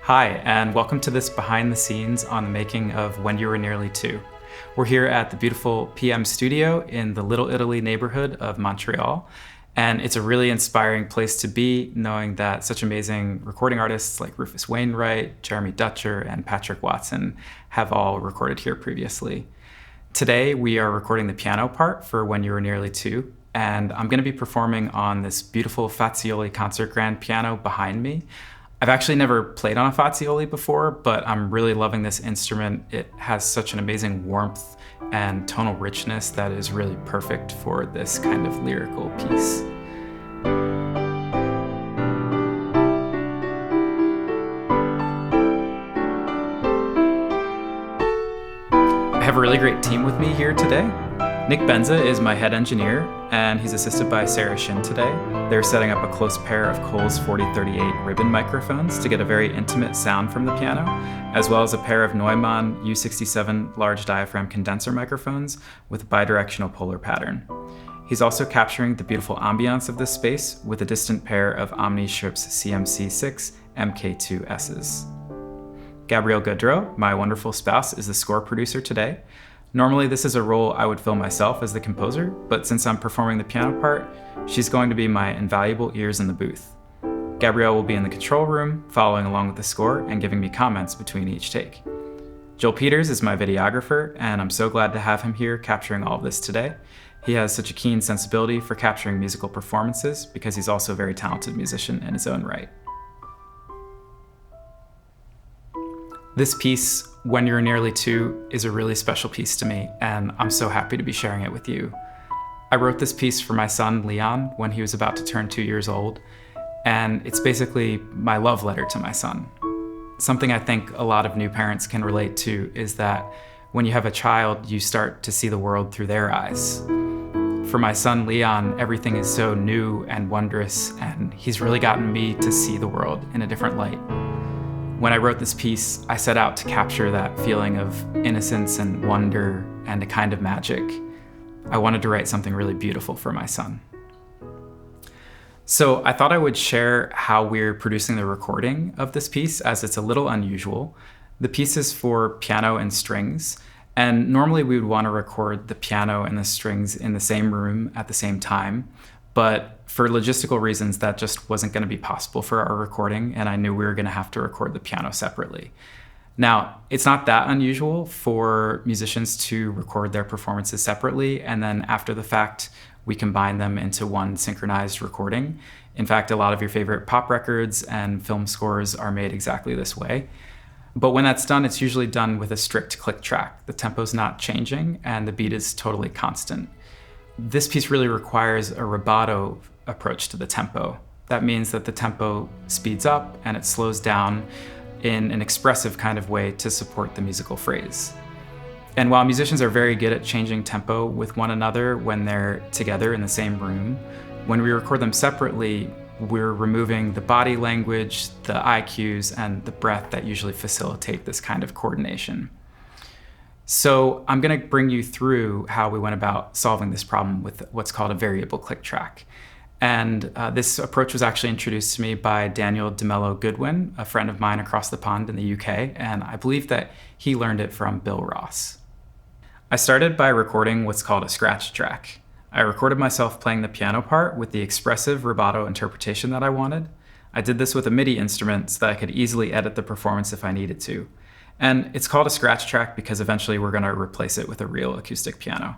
Hi, and welcome to this behind the scenes on the making of When You Were Nearly Two. We're here at the beautiful PM studio in the Little Italy neighborhood of Montreal, and it's a really inspiring place to be, knowing that such amazing recording artists like Rufus Wainwright, Jeremy Dutcher, and Patrick Watson have all recorded here previously. Today, we are recording the piano part for When You Were Nearly Two, and I'm going to be performing on this beautiful Fazioli concert grand piano behind me. I've actually never played on a Fazioli before, but I'm really loving this instrument. It has such an amazing warmth and tonal richness that is really perfect for this kind of lyrical piece. I have a really great team with me here today. Nick Benza is my head engineer, and he's assisted by Sarah Shin today. They're setting up a close pair of Coles 4038 ribbon microphones to get a very intimate sound from the piano, as well as a pair of Neumann U67 large diaphragm condenser microphones with a bidirectional polar pattern. He's also capturing the beautiful ambiance of this space with a distant pair of Omni Strips CMC6 MK2Ss. Gabrielle Gaudreau, my wonderful spouse, is the score producer today. Normally, this is a role I would fill myself as the composer, but since I'm performing the piano part, she's going to be my invaluable ears in the booth. Gabrielle will be in the control room, following along with the score and giving me comments between each take. Joel Peters is my videographer, and I'm so glad to have him here capturing all of this today. He has such a keen sensibility for capturing musical performances because he's also a very talented musician in his own right. This piece, When You're Nearly Two, is a really special piece to me, and I'm so happy to be sharing it with you. I wrote this piece for my son, Leon, when he was about to turn 2 years old, and it's basically my love letter to my son. Something I think a lot of new parents can relate to is that when you have a child, you start to see the world through their eyes. For my son, Leon, everything is so new and wondrous, and he's really gotten me to see the world in a different light. When I wrote this piece, I set out to capture that feeling of innocence and wonder and a kind of magic. I wanted to write something really beautiful for my son. So I thought I would share how we're producing the recording of this piece, as it's a little unusual. The piece is for piano and strings, and normally we would want to record the piano and the strings in the same room at the same time. But for logistical reasons, that just wasn't going to be possible for our recording, and I knew we were going to have to record the piano separately. Now, it's not that unusual for musicians to record their performances separately, and then after the fact, we combine them into one synchronized recording. In fact, a lot of your favorite pop records and film scores are made exactly this way. But when that's done, it's usually done with a strict click track. The tempo's not changing, and the beat is totally constant. This piece really requires a rubato approach to the tempo. That means that the tempo speeds up and it slows down in an expressive kind of way to support the musical phrase. And while musicians are very good at changing tempo with one another when they're together in the same room, when we record them separately, we're removing the body language, the eye cues, and the breath that usually facilitate this kind of coordination. So I'm going to bring you through how we went about solving this problem with what's called a variable click track. And this approach was actually introduced to me by Daniel DeMello Goodwin, a friend of mine across the pond in the UK, and I believe that he learned it from Bill Ross. I started by recording what's called a scratch track. I recorded myself playing the piano part with the expressive rubato interpretation that I wanted. I did this with a MIDI instrument so that I could easily edit the performance if I needed to. And it's called a scratch track because eventually we're going to replace it with a real acoustic piano.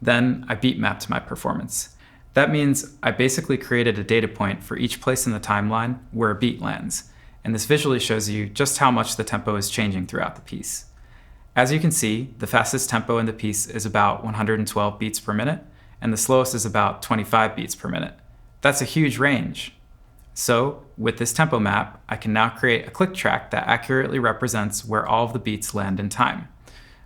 Then I beat mapped my performance. That means I basically created a data point for each place in the timeline where a beat lands, and this visually shows you just how much the tempo is changing throughout the piece. As you can see, the fastest tempo in the piece is about 112 beats per minute, and the slowest is about 25 beats per minute. That's a huge range. So, with this tempo map, I can now create a click track that accurately represents where all of the beats land in time.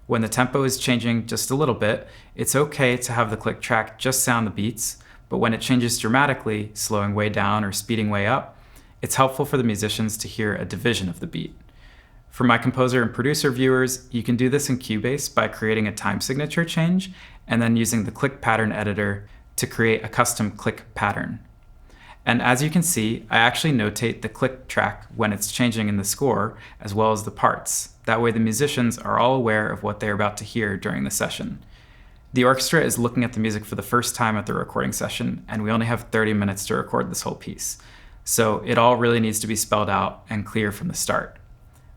When the tempo is changing just a little bit, it's okay to have the click track just sound the beats, but when it changes dramatically, slowing way down or speeding way up, it's helpful for the musicians to hear a division of the beat. For my composer and producer viewers, you can do this in Cubase by creating a time signature change and then using the click pattern editor to create a custom click pattern. And as you can see, I actually notate the click track when it's changing in the score, as well as the parts. That way the musicians are all aware of what they're about to hear during the session. The orchestra is looking at the music for the first time at the recording session, and we only have 30 minutes to record this whole piece. So it all really needs to be spelled out and clear from the start.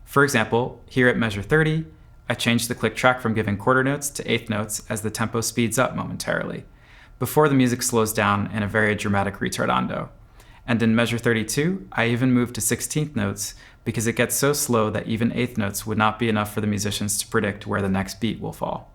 For example, here at measure 30, I changed the click track from giving quarter notes to eighth notes as the tempo speeds up momentarily, before the music slows down in a very dramatic ritardando. And in measure 32, I even moved to 16th notes because it gets so slow that even eighth notes would not be enough for the musicians to predict where the next beat will fall.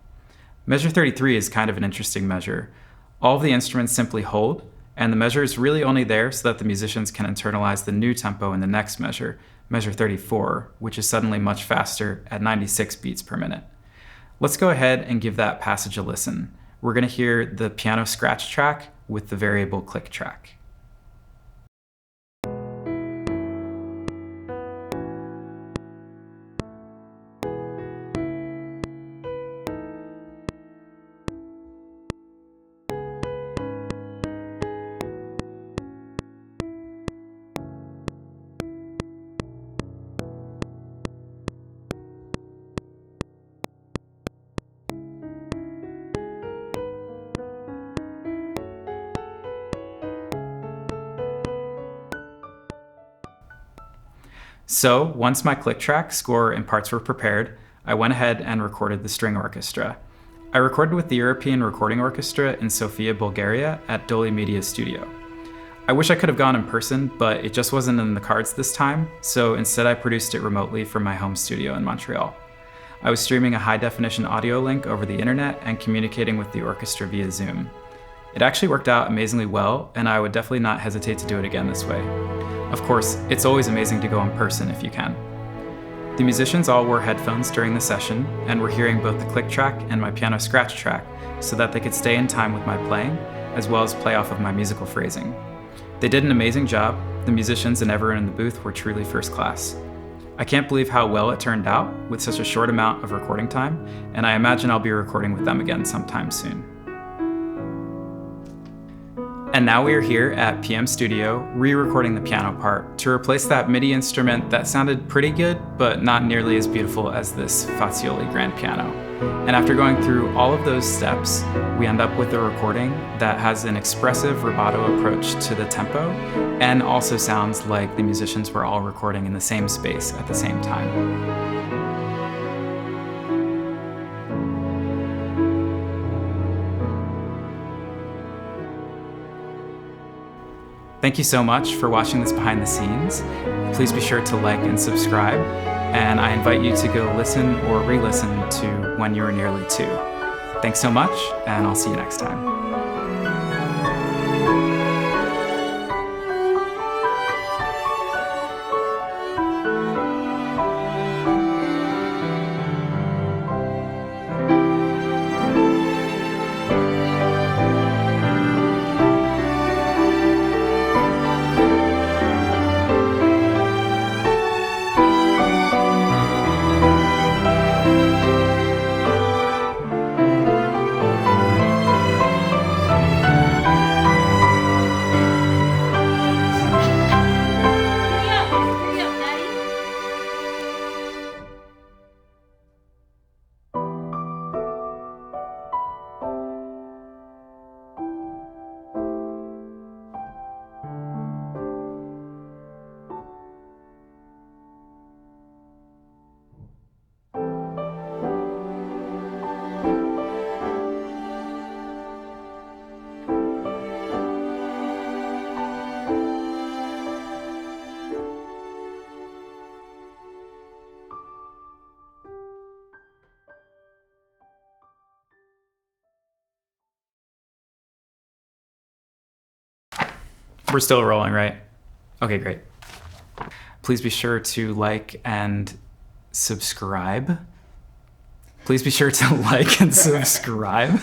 Measure 33 is kind of an interesting measure. All of the instruments simply hold, and the measure is really only there so that the musicians can internalize the new tempo in the next measure, measure 34, which is suddenly much faster at 96 beats per minute. Let's go ahead and give that passage a listen. We're going to hear the piano scratch track with the variable click track. So once my click track, score, and parts were prepared, I went ahead and recorded the string orchestra. I recorded with the European Recording Orchestra in Sofia, Bulgaria at Doli Media Studio. I wish I could have gone in person, but it just wasn't in the cards this time, so instead I produced it remotely from my home studio in Montreal. I was streaming a high-definition audio link over the internet and communicating with the orchestra via Zoom. It actually worked out amazingly well, and I would definitely not hesitate to do it again this way. Of course, it's always amazing to go in person if you can. The musicians all wore headphones during the session and were hearing both the click track and my piano scratch track so that they could stay in time with my playing, as well as play off of my musical phrasing. They did an amazing job. The musicians and everyone in the booth were truly first class. I can't believe how well it turned out with such a short amount of recording time, and I imagine I'll be recording with them again sometime soon. And now we are here at PM Studio, re-recording the piano part to replace that MIDI instrument that sounded pretty good, but not nearly as beautiful as this Fazioli grand piano. And after going through all of those steps, we end up with a recording that has an expressive rubato approach to the tempo, and also sounds like the musicians were all recording in the same space at the same time. Thank you so much for watching this behind the scenes. Please be sure to like and subscribe, and I invite you to go listen or re-listen to When You Were Nearly Two. Thanks so much, and I'll see you next time. We're still rolling, right? Okay, great. Please be sure to like and subscribe. Please be sure to like and subscribe.